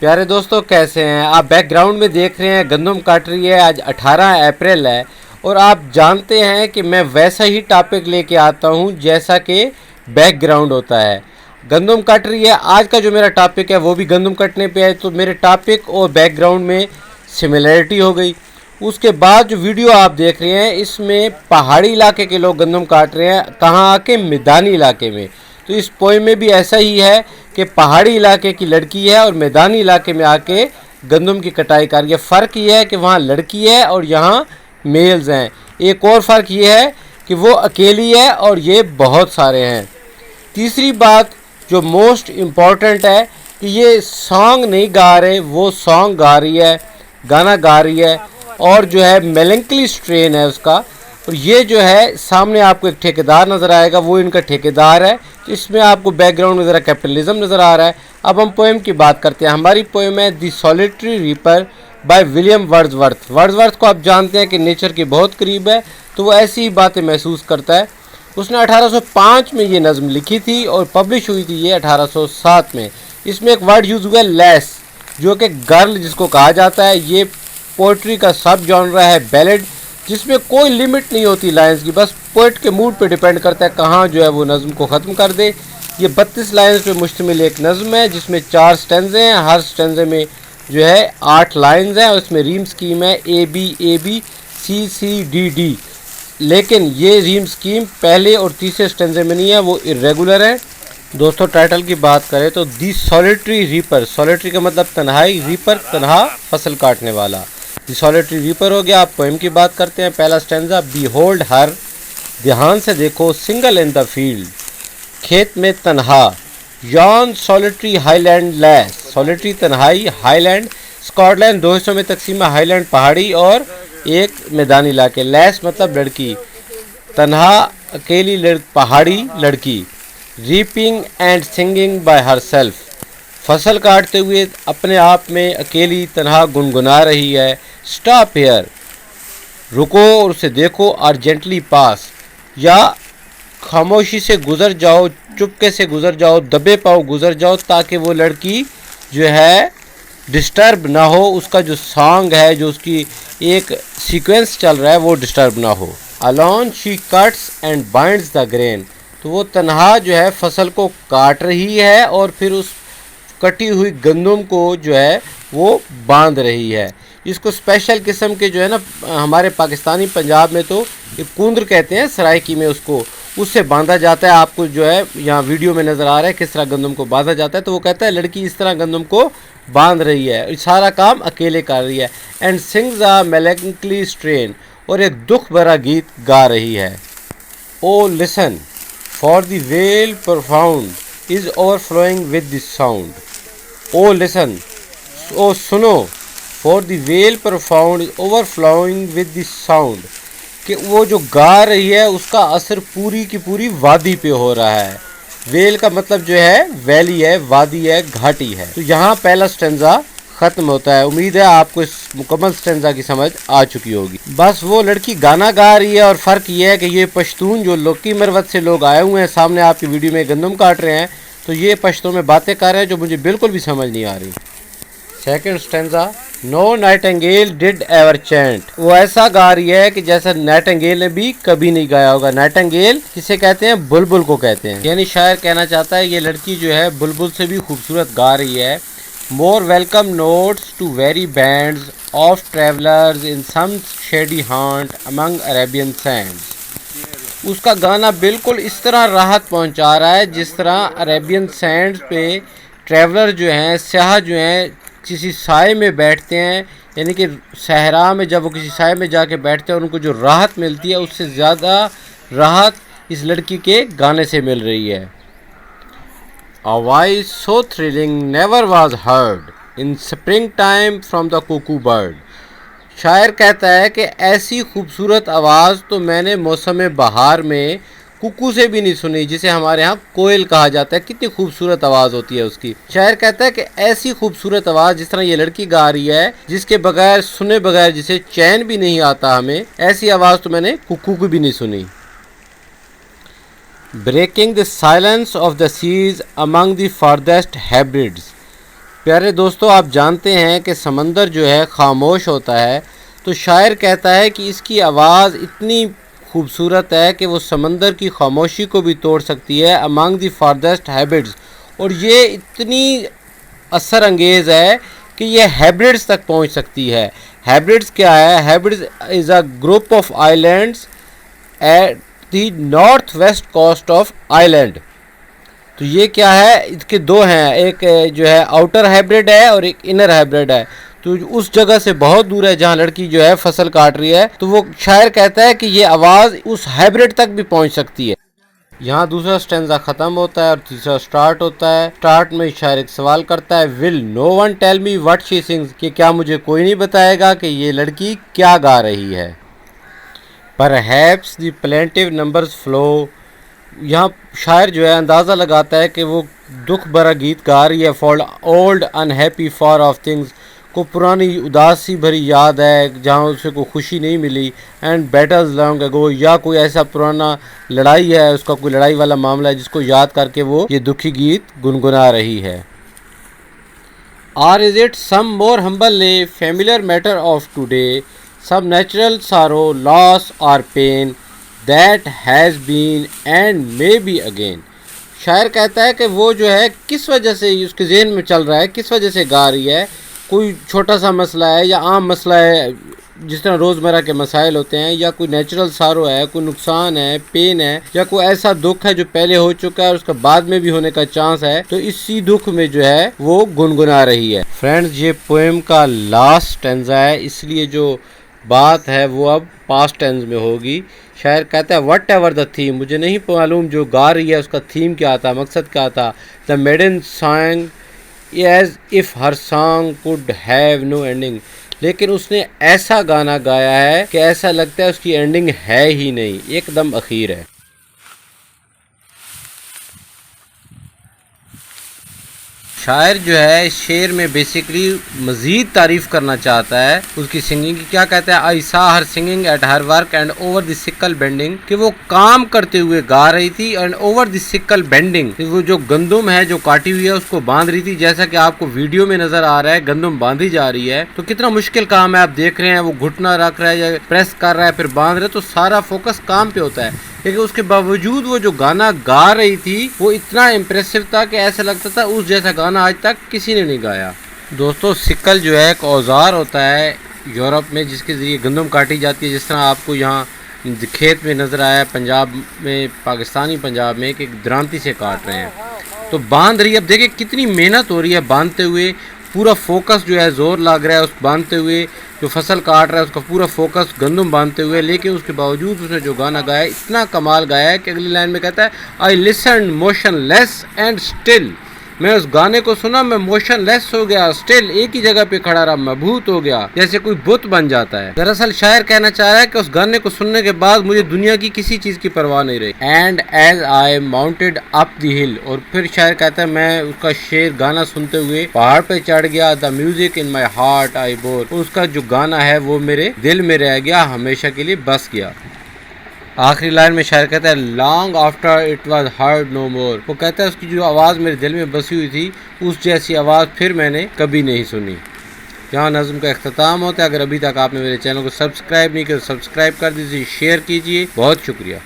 प्यारे दोस्तों, कैसे हैं आप? बैकग्राउंड में देख रहे हैं गंदम काट रही है। आज 18 अप्रैल है और आप जानते हैं कि मैं वैसा ही टॉपिक लेके आता हूं जैसा कि बैकग्राउंड होता है। गंदम काट रही है, आज का जो मेरा टॉपिक है वो भी गंदम कटने पे है, तो मेरे टॉपिक और बैकग्राउंड में सिमिलरिटी हो गई। उसके बाद जो वीडियो आप देख रहे हैं इसमें पहाड़ी इलाके के लोग गंदम काट रहे हैं, कहाँ आके? मैदानी इलाके में। तो इस पोएम में भी ऐसा ही है कि पहाड़ी इलाके की लड़की है और मैदानी इलाके में आके गंदम की कटाई कर रही है। फ़र्क ये है कि वहाँ लड़की है और यहाँ मेल्स हैं। एक और फ़र्क ये है कि वो अकेली है और ये बहुत सारे हैं। तीसरी बात जो मोस्ट इम्पॉर्टेंट है कि ये सॉन्ग नहीं गा रहे, वो सॉन्ग गा रही है, गाना गा रही है और जो है मेलंकली स्ट्रेन है उसका। और ये जो है सामने आपको एक ठेकेदार नज़र आएगा, वो इनका ठेकेदार है। तो इसमें आपको बैकग्राउंड में ज़रा कैपिटलिज्म नज़र आ रहा है। अब हम पोएम की बात करते हैं। हमारी पोएम है the solitary reaper by William Wordsworth. Wordsworth को आप जानते हैं कि नेचर के बहुत करीब है, तो वो ऐसी ही बातें महसूस करता है। उसने 1805 में ये नज़म लिखी थी और पब्लिश हुई थी ये 1807 में। इसमें एक वर्ड यूज़ हुआ है लेस, जो कि गर्ल जिसको कहा जाता है। ये पोइट्री का सब जॉनरा है बैलेड, जिसमें कोई लिमिट नहीं होती लाइंस की, बस पोइट के मूड पे डिपेंड करता है कहाँ जो है वो नज़म को ख़त्म कर दे। ये 32 लाइंस पे मुश्तमिल एक नज़म है जिसमें 4 स्टेंजे हैं। हर स्टेंजे में जो है 8 लाइंस हैं और इसमें रीम स्कीम है A B C C D D. लेकिन ये रीम स्कीम पहले और तीसरे स्टेंजे में नहीं है, वो इरेगुलर है। दोस्तों, टाइटल की बात करें तो दी सॉलिटरी रीपर, सॉलिटरी का मतलब तन्हाई, रीपर तन्हा फसल काटने वाला। दी सॉलिटरी रीपर हो गया। आप पोएम की बात करते हैं। पहला स्टेंजा, बी होल्ड हर, ध्यान से देखो, सिंगल इन द फील्ड, खेत में तन्हा, Yon solitary highland less, solitary तन्हाई, हाईलैंड स्कॉटलैंड 2 हिस्सों में तकसीम है, हाईलैंड पहाड़ी और एक मैदानी इलाके। लेस मतलब लड़की, तन्हा अकेली पहाड़ी लड़की। Reaping and singing by her self, फसल काटते हुए अपने आप में अकेली तन्हा गुनगुना रही है। स्टॉप हियर, रुको और उसे देखो। और जेंटली पास, या खामोशी से गुजर जाओ, चुपके से गुजर जाओ, दबे पाओ गुजर जाओ, ताकि वो लड़की जो है डिस्टर्ब ना हो। उसका जो सॉन्ग है, जो उसकी एक सीक्वेंस चल रहा है, वो डिस्टर्ब ना हो। Alone she cuts and binds the grain, तो वो तन्हा जो है फसल को काट रही है और फिर उस कटी हुई गंदम को जो है वो बांध रही है। इसको स्पेशल किस्म के जो है ना, हमारे पाकिस्तानी पंजाब में तो एक कुंद्र कहते हैं, सराइकी में उसको, उससे बांधा जाता है। आपको जो है यहाँ वीडियो में नज़र आ रहा है किस तरह गंदम को बांधा जाता है। तो वो कहता है लड़की इस तरह गंदम को बांध रही है, सारा काम अकेले कर रही है। And sings a melancholy strain, और एक दुख भरा गीत गा रही है। O listen for the well profound is overflowing with the sound. O listen, ओ सुनो, for the well profound is overflowing with the sound, कि वो जो गा रही है उसका असर पूरी की पूरी वादी पे हो रहा है। वेल का मतलब जो है वैली है, वादी है, घाटी है। तो यहाँ पहला स्टेंजा ख़त्म होता है। उम्मीद है आपको इस मुकम्मल स्टेंजा की समझ आ चुकी होगी। बस वो लड़की गाना गा रही है और फ़र्क ये है कि ये पश्तून जो लोकी मरवत से लोग आए हुए हैं सामने आपकी वीडियो में गंदम काट रहे हैं, तो ये पश्तों में बातें कर रहे हैं जो मुझे बिल्कुल भी समझ नहीं आ रही। Second stanza, no nightingale did ever chant, वो ऐसा गा रही है कि जैसा नाइटिंगेल ने भी कभी नहीं गाया होगा। नाइटिंगेल किसे कहते हैं? बुलबुल को कहते हैं। यानी शायर कहना चाहता है ये लड़की जो है बुलबुल से भी खूबसूरत गा रही है। More welcome notes to weary bands of travellers in some shady haunt among Arabian sands, उसका गाना बिल्कुल इस तरह राहत पहुंचा रहा है जिस तरह अरेबियन सैंड्स पे ट्रैवलर जो हैं, स्याह जो हैं, किसी साए में बैठते हैं। यानी कि सहरा में जब वो किसी साए में जाके बैठते हैं उनको जो राहत मिलती है, उससे ज़्यादा राहत इस लड़की के गाने से मिल रही है। A voice so thrilling never was heard in springtime from the cuckoo bird, शायर कहता है कि ऐसी खूबसूरत आवाज़ तो मैंने मौसम बहार में कुकू से भी नहीं सुनी, जिसे हमारे यहाँ कोयल कहा जाता है। कितनी खूबसूरत आवाज़ होती है उसकी। शायर कहता है कि ऐसी खूबसूरत आवाज़ जिस तरह ये लड़की गा रही है, जिसके बगैर सुने बगैर जिसे चैन भी नहीं आता हमें, ऐसी आवाज़ तो मैंने कुकू की भी नहीं सुनी। Breaking the silence of the seas among the farthest Hebrides, प्यारे दोस्तों, आप जानते हैं कि समंदर जो है ख़ामोश होता है, तो शायर कहता है कि इसकी आवाज़ इतनी खूबसूरत है कि वो समंदर की खामोशी को भी तोड़ सकती है। अमंग द फारदेस्ट हैबिट्स, और ये इतनी असर अंगेज़ है कि ये हैब्रिड्स तक पहुंच सकती है। हैब्रिड्स क्या है? Hebrides is a group of islands at the north west coast of island. तो ये क्या है? इसके दो हैं, एक जो है आउटर हाइब्रिड है और एक इनर हाइब्रिड है। तो उस जगह से बहुत दूर है जहाँ लड़की जो है फसल काट रही है, तो वो शायर कहता है कि ये आवाज़ उस हाइब्रिड तक भी पहुँच सकती है। यहाँ दूसरा स्टेंजा ख़त्म होता है और तीसरा स्टार्ट होता है। स्टार्ट में शायर एक सवाल करता है, will no one tell me what she sings, कि क्या मुझे कोई नहीं बताएगा कि ये लड़की क्या गा रही है। Perhaps the plaintiff numbers flow, यहाँ शायर जो है अंदाज़ा लगाता है कि वो दुख भरा गीत गा रही है। For old unhappy for of things, को पुरानी उदासी भरी याद है जहाँ उसे को खुशी नहीं मिली। एंड बैटल्स लॉन्ग अगो, या कोई ऐसा पुराना लड़ाई है, उसका कोई लड़ाई वाला मामला है जिसको याद करके वो ये दुखी गीत गुनगुना रही है। Or is it some more humble familiar matter of today, some natural sorrow, loss or pain that has been and may be again। शायर कहता है कि वो जो है किस वजह से उसके ज़हन में चल रहा है, किस वजह से गा रही है। कोई छोटा सा मसला है या आम मसला है जिस तरह रोज़मर्रा के मसाइल होते हैं, या कोई नेचुरल सारो है, कोई नुकसान है, पेन है, या कोई ऐसा दुख है जो पहले हो चुका है और उसका बाद में भी होने का चांस है, तो इसी दुख में जो है वो गुनगुना रही है। फ्रेंड्स, ये पोएम का लास्ट स्टेंजा है, इसलिए जो बात है वो अब पास्ट टेंस में होगी। शायर कहता है, वट एवर द थीम, मुझे नहीं मालूम जो गा रही है उसका थीम क्या था, मकसद क्या था। The maiden song as if her song could have no ending, लेकिन उसने ऐसा गाना गाया है कि ऐसा लगता है उसकी एंडिंग है ही नहीं, एकदम अखीर है। शायर जो है इस शेर में बेसिकली मज़ीद तारीफ़ करना चाहता है उसकी सिंगिंग की। क्या कहता है, I saw her singing at her work and over the sickle bending, कि वो काम करते हुए गा रही थी and over the sickle bending, वो जो गंदुम है जो काटी हुई है उसको बांध रही थी। जैसा कि आपको वीडियो में नज़र आ रहा है, गंदुम बांधी जा रही है, तो कितना मुश्किल काम है। आप देख रहे हैं वो घुटना रख रहा है या प्रेस कर रहा है फिर बांध रहा है, तो सारा फोकस काम पे होता है। लेकिन उसके बावजूद वो जो गाना गा रही थी वो इतना इम्प्रेसिव था कि ऐसा लगता था उस जैसा गाना आज तक किसी ने नहीं गाया। दोस्तों, सिकल जो है एक औजार होता है यूरोप में जिसके ज़रिए गंदम काटी जाती है। जिस तरह आपको यहाँ खेत में नज़र आया पंजाब में, पाकिस्तानी पंजाब में, कि द्रांति से काट रहे हैं, तो बांध रही है। अब देखिए कितनी मेहनत हो रही है बांधते हुए, पूरा फोकस जो है ज़ोर लग रहा है उस बांधते हुए, जो फसल काट रहा है उसका पूरा फोकस गंदम बांधते हुए। लेकिन उसके बावजूद उसने जो गाना गाया है इतना कमाल गाया है कि अगली लाइन में कहता है, I listen motionless and still, मैं उस गाने को सुना, मैं मोशनलेस हो गया, स्टिल एक ही जगह पे खड़ा रहा, मबहूत हो गया, जैसे कोई बुत बन जाता है। दरअसल शायर कहना चाह रहा है कि उस गाने को सुनने के बाद मुझे दुनिया की किसी चीज की परवाह नहीं रही। And as I mounted up the hill, और फिर शायर कहता है मैं उसका शेर गाना सुनते हुए पहाड़ पे चढ़ गया। The music in my heart I bore, उसका जो गाना है वो मेरे दिल में रह गया, हमेशा के लिए बस गया। आखिरी लाइन में शायर कहता है, long after it was heard no more, वो कहता है उसकी जो आवाज़ मेरे दिल में बसी हुई थी उस जैसी आवाज़ फिर मैंने कभी नहीं सुनी। यहाँ नज़्म का अख्ताम होता है। अगर अभी तक आपने मेरे चैनल को सब्सक्राइब नहीं किया तो सब्सक्राइब कर दीजिए, शेयर कीजिए। बहुत शुक्रिया।